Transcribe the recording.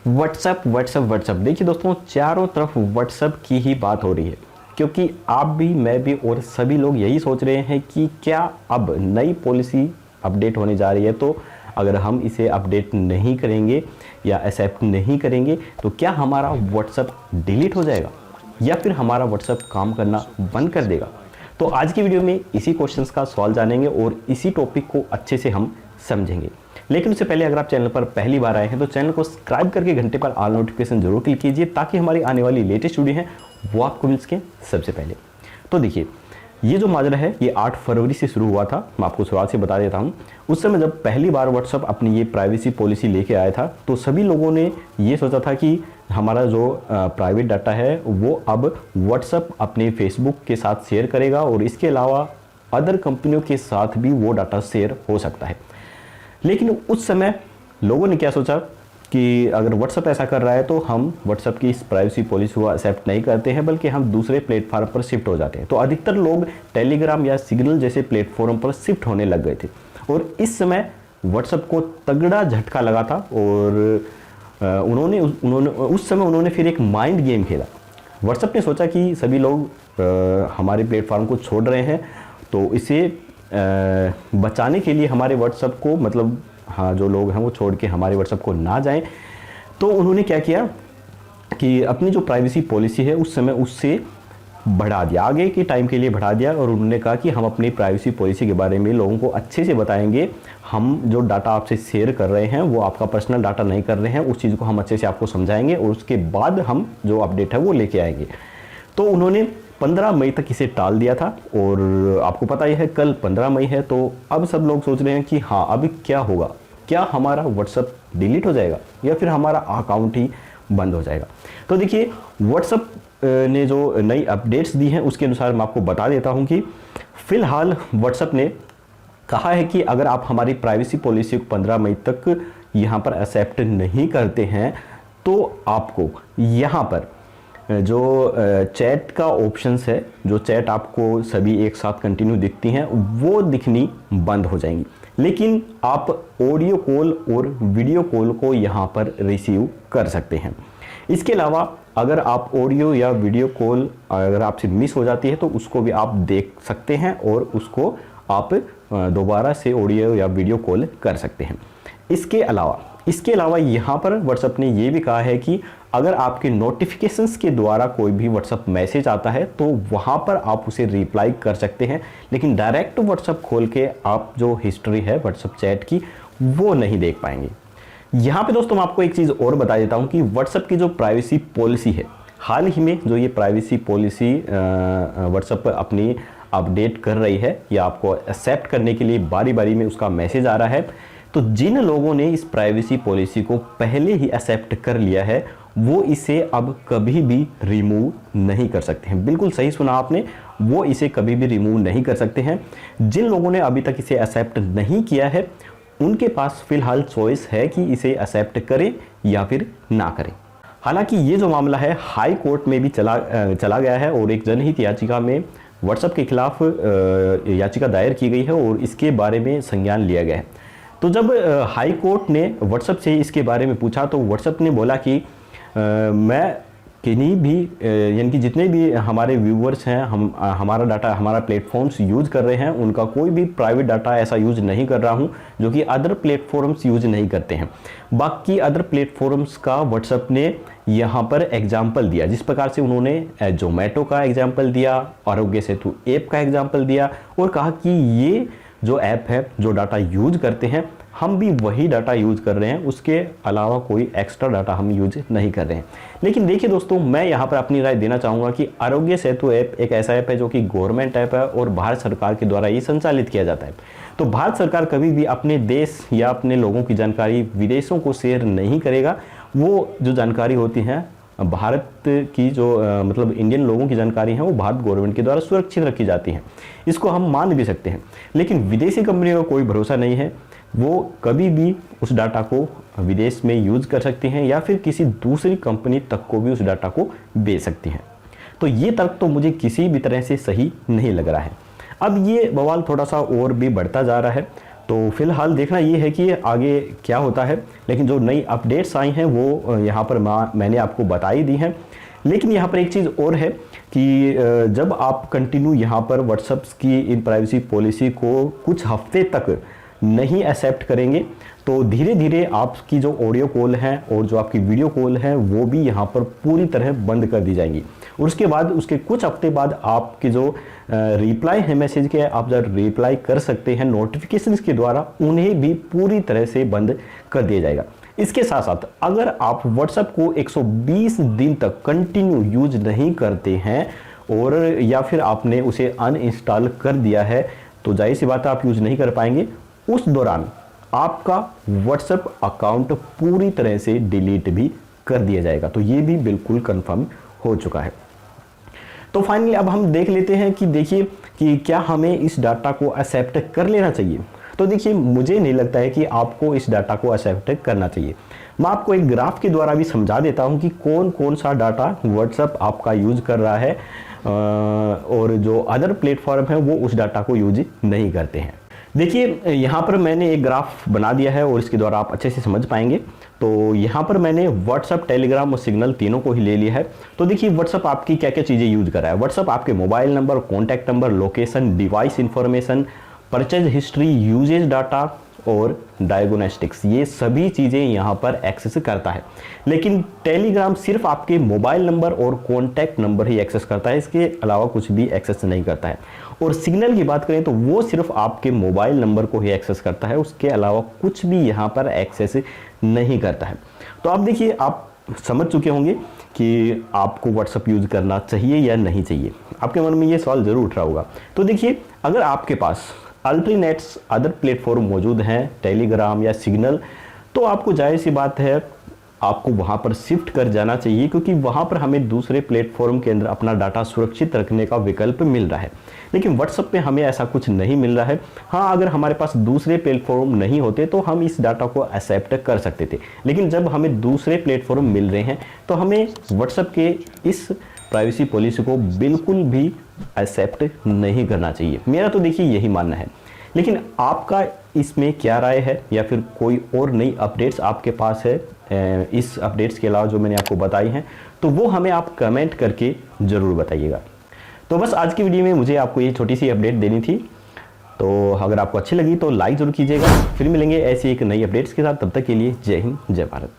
WhatsApp. देखिए दोस्तों, चारों तरफ व्हाट्सएप की ही बात हो रही है, क्योंकि आप भी, मैं भी और सभी लोग यही सोच रहे हैं कि क्या अब नई पॉलिसी अपडेट होने जा रही है, तो अगर हम इसे अपडेट नहीं करेंगे या एक्सेप्ट नहीं करेंगे तो क्या हमारा व्हाट्सएप डिलीट हो जाएगा या फिर हमारा व्हाट्सएप काम करना बंद कर देगा। तो आज की वीडियो में इसी क्वेश्चंस का सवाल जानेंगे और इसी टॉपिक को अच्छे से हम समझेंगे। लेकिन उससे पहले अगर आप चैनल पर पहली बार आए हैं तो चैनल को सब्सक्राइब करके घंटे पर ऑल नोटिफिकेशन जरूर क्लिक कीजिए, ताकि हमारी आने वाली लेटेस्ट वीडियो है वो आपको मिल सके सबसे पहले। तो देखिए, ये जो माजरा है ये 8 फरवरी से शुरू हुआ था। मैं आपको शुरुआत से बता देता हूँ। उस समय जब पहली बार व्हाट्सएप अपनी ये प्राइवेसी पॉलिसी लेके आया था तो सभी लोगों ने ये सोचा था कि हमारा जो प्राइवेट डाटा है वो अब व्हाट्सएप अपने फेसबुक के साथ शेयर करेगा और इसके अलावा अदर कंपनियों के साथ भी वो डाटा शेयर हो सकता है। लेकिन उस समय लोगों ने क्या सोचा कि अगर व्हाट्सएप ऐसा कर रहा है तो हम व्हाट्सएप की इस प्राइवेसी पॉलिसी को एक्सेप्ट नहीं करते हैं, बल्कि हम दूसरे प्लेटफॉर्म पर शिफ्ट हो जाते हैं। तो अधिकतर लोग टेलीग्राम या सिग्नल जैसे प्लेटफॉर्म पर शिफ्ट होने लग गए थे और इस समय व्हाट्सएप को तगड़ा झटका लगा था और उन्होंने फिर एक माइंड गेम खेला। व्हाट्सएप ने सोचा कि सभी लोग हमारे प्लेटफॉर्म को छोड़ रहे हैं, तो इसे बचाने के लिए हमारे व्हाट्सएप को, मतलब हाँ, जो लोग हैं वो छोड़ के हमारे व्हाट्सएप को ना जाएं, तो उन्होंने क्या किया कि अपनी जो प्राइवेसी पॉलिसी है उस समय उससे बढ़ा दिया, आगे के टाइम के लिए बढ़ा दिया। और उन्होंने कहा कि हम अपनी प्राइवेसी पॉलिसी के बारे में लोगों को अच्छे से बताएंगे। हम जो डाटा आपसे शेयर कर रहे हैं वो आपका पर्सनल डाटा नहीं कर रहे हैं, उस चीज़ को हम अच्छे से आपको समझाएंगे और उसके बाद हम जो अपडेट है वो लेके आएंगे। तो उन्होंने 15 मई तक इसे टाल दिया था और आपको पता ही है कल 15 मई है। तो अब सब लोग सोच रहे हैं कि हाँ, अभी क्या होगा, क्या हमारा व्हाट्सएप डिलीट हो जाएगा या फिर हमारा अकाउंट ही बंद हो जाएगा। तो देखिए, व्हाट्सएप ने जो नई अपडेट्स दी हैं उसके अनुसार मैं आपको बता देता हूं कि फिलहाल व्हाट्सएप ने कहा है कि अगर आप हमारी प्राइवेसी पॉलिसी को 15 मई तक यहाँ पर एक्सेप्ट नहीं करते हैं तो आपको यहाँ पर जो चैट का ऑप्शंस है, जो चैट आपको सभी एक साथ कंटिन्यू दिखती हैं, वो दिखनी बंद हो जाएंगी। लेकिन आप ऑडियो कॉल और वीडियो कॉल को यहाँ पर रिसीव कर सकते हैं। इसके अलावा अगर आप ऑडियो या वीडियो कॉल अगर आपसे मिस हो जाती है तो उसको भी आप देख सकते हैं और उसको आप दोबारा से ऑडियो या वीडियो कॉल कर सकते हैं। इसके अलावा यहाँ पर व्हाट्सएप ने ये भी कहा है कि अगर आपके नोटिफिकेशंस के द्वारा कोई भी व्हाट्सएप मैसेज आता है तो वहाँ पर आप उसे रिप्लाई कर सकते हैं, लेकिन डायरेक्ट व्हाट्सएप खोल के आप जो हिस्ट्री है व्हाट्सएप चैट की वो नहीं देख पाएंगे। यहाँ पे दोस्तों मैं आपको एक चीज़ और बता देता हूँ कि व्हाट्सएप की जो प्राइवेसी पॉलिसी है, हाल ही में जो ये प्राइवेसी पॉलिसी व्हाट्सएप अपनी अपडेट कर रही है या आपको एक्सेप्ट करने के लिए बारी बारी में उसका मैसेज आ रहा है, तो जिन लोगों ने इस प्राइवेसी पॉलिसी को पहले ही एक्सेप्ट कर लिया है वो इसे अब कभी भी रिमूव नहीं कर सकते हैं। बिल्कुल सही सुना आपने, वो इसे कभी भी रिमूव नहीं कर सकते हैं। जिन लोगों ने अभी तक इसे एक्सेप्ट नहीं किया है उनके पास फिलहाल चॉइस है कि इसे एक्सेप्ट करें या फिर ना करें। हालांकि ये जो मामला है हाई कोर्ट में भी चला गया है और एक जनहित याचिका में व्हाट्सएप के खिलाफ याचिका दायर की गई है और इसके बारे में संज्ञान लिया गया है। तो जब हाई कोर्ट ने व्हाट्सएप से इसके बारे में पूछा तो व्हाट्सएप ने बोला कि मैं किन्हीं भी यानी कि जितने भी हमारे व्यूवर्स हैं, हमारा डाटा, हमारा प्लेटफॉर्म्स यूज़ कर रहे हैं, उनका कोई भी प्राइवेट डाटा ऐसा यूज़ नहीं कर रहा हूं जो कि अदर प्लेटफॉर्म्स यूज़ नहीं करते हैं। बाकी अदर प्लेटफॉर्म्स का व्हाट्सएप ने यहाँ पर एग्जाम्पल दिया, जिस प्रकार से उन्होंने जोमेटो का एग्जाम्पल दिया, आरोग्य सेतु ऐप का एग्जाम्पल दिया और कहा कि ये जो ऐप है जो डाटा यूज करते हैं हम भी वही डाटा यूज कर रहे हैं, उसके अलावा कोई एक्स्ट्रा डाटा हम यूज नहीं कर रहे हैं। लेकिन देखिए दोस्तों, मैं यहाँ पर अपनी राय देना चाहूँगा कि आरोग्य सेतु ऐप एक ऐसा ऐप है जो कि गवर्नमेंट ऐप है और भारत सरकार के द्वारा ये संचालित किया जाता है। तो भारत सरकार कभी भी अपने देश या अपने लोगों की जानकारी विदेशों को शेयर नहीं करेगा। वो जो जानकारी होती है भारत की, जो मतलब इंडियन लोगों की जानकारी है, वो भारत गवर्नमेंट के द्वारा सुरक्षित रखी जाती हैं। इसको हम मान भी सकते हैं। लेकिन विदेशी कंपनियों का कोई भरोसा नहीं है, वो कभी भी उस डाटा को विदेश में यूज़ कर सकती हैं या फिर किसी दूसरी कंपनी तक को भी उस डाटा को बेच सकती हैं। तो ये तर्क तो मुझे किसी भी तरह से सही नहीं लग रहा है। अब ये बवाल थोड़ा सा और भी बढ़ता जा रहा है। तो फिलहाल देखना ये है कि आगे क्या होता है, लेकिन जो नई अपडेट्स आई हैं वो यहाँ पर मैंने आपको बता ही दी हैं। लेकिन यहाँ पर एक चीज़ और है कि जब आप कंटिन्यू यहाँ पर व्हाट्सएप की इन प्राइवेसी पॉलिसी को कुछ हफ्ते तक नहीं एक्सेप्ट करेंगे तो धीरे धीरे आपकी जो ऑडियो कॉल है और जो आपकी वीडियो कॉल है वो भी यहाँ पर पूरी तरह बंद कर दी जाएंगी। और उसके बाद उसके कुछ हफ्ते बाद आपके जो रिप्लाई है मैसेज के, आप जब रिप्लाई कर सकते हैं नोटिफिकेशंस के द्वारा, उन्हें भी पूरी तरह से बंद कर दिया जाएगा। इसके साथ साथ अगर आप व्हाट्सएप को 120 दिन तक कंटिन्यू यूज नहीं करते हैं और या फिर आपने उसे अनइंस्टॉल कर दिया है तो जाहिर सी बात है आप यूज नहीं कर पाएंगे। उस दौरान आपका व्हाट्सएप अकाउंट पूरी तरह से डिलीट भी कर दिया जाएगा। तो ये भी बिल्कुल कंफर्म हो चुका है। तो फाइनली अब हम देख लेते हैं कि देखिए कि क्या हमें इस डाटा को एक्सेप्ट कर लेना चाहिए। तो देखिए मुझे नहीं लगता है कि आपको इस डाटा को एक्सेप्ट करना चाहिए। मैं आपको एक ग्राफ के द्वारा भी समझा देता हूं कि कौन कौन सा डाटा व्हाट्सएप आपका यूज कर रहा है और जो अदर प्लेटफॉर्म है वो उस डाटा को यूज नहीं करते हैं। देखिए यहाँ पर मैंने एक ग्राफ बना दिया है और इसके द्वारा आप अच्छे से समझ पाएंगे। तो यहाँ पर मैंने व्हाट्सएप, टेलीग्राम और सिग्नल तीनों को ही ले लिया है। तो देखिए व्हाट्सएप आपकी क्या क्या चीज़ें यूज कर रहा है। व्हाट्सएप आपके mobile number, contact number, location, device information, purchase history, usage data और डायग्नोस्टिक्स, ये सभी चीज़ें यहाँ पर एक्सेस करता है। लेकिन टेलीग्राम सिर्फ आपके मोबाइल नंबर और कॉन्टैक्ट नंबर ही एक्सेस करता है, इसके अलावा कुछ भी एक्सेस नहीं करता है। और सिग्नल की बात करें तो वो सिर्फ आपके मोबाइल नंबर को ही एक्सेस करता है, उसके अलावा कुछ भी यहाँ पर एक्सेस नहीं करता है। तो आप देखिए, आप समझ चुके होंगे कि आपको व्हाट्सएप यूज़ करना चाहिए या नहीं चाहिए। आपके मन में ये सवाल ज़रूर उठ रहा होगा। तो देखिए, अगर आपके पास अल्टरनेट्स अदर प्लेटफॉर्म मौजूद हैं, टेलीग्राम या सिग्नल, तो आपको जाहिर सी बात है आपको वहाँ पर शिफ्ट कर जाना चाहिए, क्योंकि वहाँ पर हमें दूसरे प्लेटफॉर्म के अंदर अपना डाटा सुरक्षित रखने का विकल्प मिल रहा है। लेकिन व्हाट्सएप पे हमें ऐसा कुछ नहीं मिल रहा है। हाँ, अगर हमारे पास दूसरे प्लेटफॉर्म नहीं होते तो हम इस डाटा को एक्सेप्ट कर सकते थे, लेकिन जब हमें दूसरे प्लेटफॉर्म मिल रहे हैं तो हमें व्हाट्सएप के इस प्राइवेसी पॉलिसी को बिल्कुल भी एक्सेप्ट नहीं करना चाहिए। मेरा तो देखिए यही मानना है। लेकिन आपका इसमें क्या राय है, या फिर कोई और नई अपडेट्स आपके पास है इस अपडेट्स के अलावा जो मैंने आपको बताई हैं, तो वो हमें आप कमेंट करके ज़रूर बताइएगा। तो बस आज की वीडियो में मुझे आपको ये छोटी सी अपडेट देनी थी। तो अगर आपको अच्छी लगी तो लाइक ज़रूर कीजिएगा। फिर मिलेंगे ऐसी एक नई अपडेट्स के साथ। तब तक के लिए जय हिंद, जय भारत।